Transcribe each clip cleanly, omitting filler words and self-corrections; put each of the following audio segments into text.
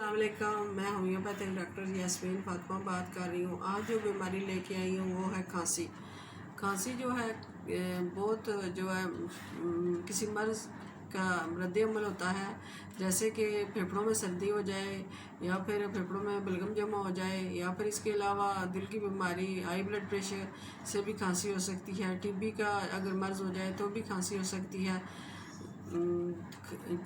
السلام علیکم، میں ہومیوپیتھک ڈاکٹر یاسمین فاطمہ بات کر رہی ہوں۔ آج جو بیماری لے کے آئی ہوں وہ ہے کھانسی۔ کھانسی جو ہے بہت کسی مرض کا رد عمل ہوتا ہے، جیسے کہ پھیپھڑوں میں سردی ہو جائے یا پھر پھیپھڑوں میں بلغم جمع ہو جائے، یا پھر اس کے علاوہ دل کی بیماری، ہائی بلڈ پریشر سے بھی کھانسی ہو سکتی ہے۔ ٹی بی کا اگر مرض ہو جائے تو بھی کھانسی ہو سکتی ہے۔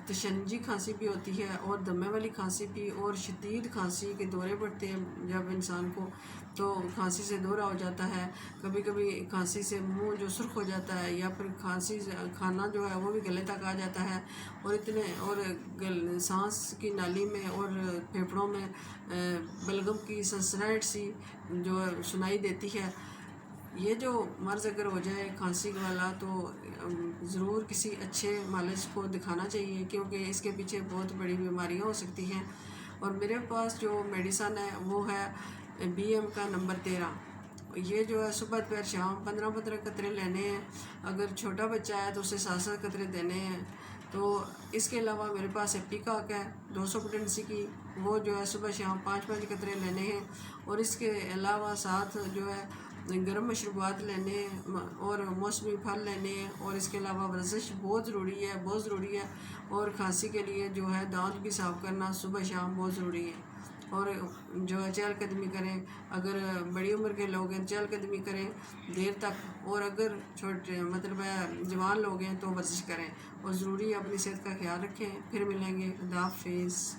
تشنجی کھانسی بھی ہوتی ہے اور دمے والی کھانسی بھی، اور شدید کھانسی کے دورے پڑتے ہیں جب انسان کو، تو کھانسی سے دورہ ہو جاتا ہے۔ کبھی کبھی کھانسی سے منہ جو سرخ ہو جاتا ہے، یا پھر کھانسی سے کھانا جو ہے وہ بھی گلے تک آ جاتا ہے، اور سانس کی نالی میں اور پھیپھڑوں میں بلغم کی سنسنائٹ سی جو سنائی دیتی ہے۔ یہ جو مرض اگر ہو جائے کھانسی والا تو ضرور کسی اچھے معالج کو دکھانا چاہیے، کیونکہ اس کے پیچھے بہت بڑی بیماریاں ہو سکتی ہیں۔ اور میرے پاس جو میڈیسن ہے وہ ہے BM کا نمبر 13۔ یہ جو ہے صبح دوپہر شام 15 قطرے لینے ہیں۔ اگر چھوٹا بچہ ہے تو اسے 7 قطرے دینے ہیں۔ تو اس کے علاوہ میرے پاس ایپیکاک ہے 200 پوٹنسی کی، وہ جو ہے صبح شام 5 قطرے لینے ہیں۔ اور اس کے علاوہ ساتھ جو ہے گرم مشروبات لینے ہیں اور موسمی پھل لینے ہیں، اور اس کے علاوہ ورزش بہت ضروری ہے۔ اور کھانسی کے لیے جو ہے دانت بھی صاف کرنا صبح شام بہت ضروری ہے، اور جو ہے چہل قدمی کریں۔ اگر بڑی عمر کے لوگ ہیں چہل قدمی کریں دیر تک، اور اگر چھوٹے جوان لوگ ہیں تو ورزش کریں، اور ضروری اپنی صحت کا خیال رکھیں۔ پھر ملیں گے، خدا حافظ۔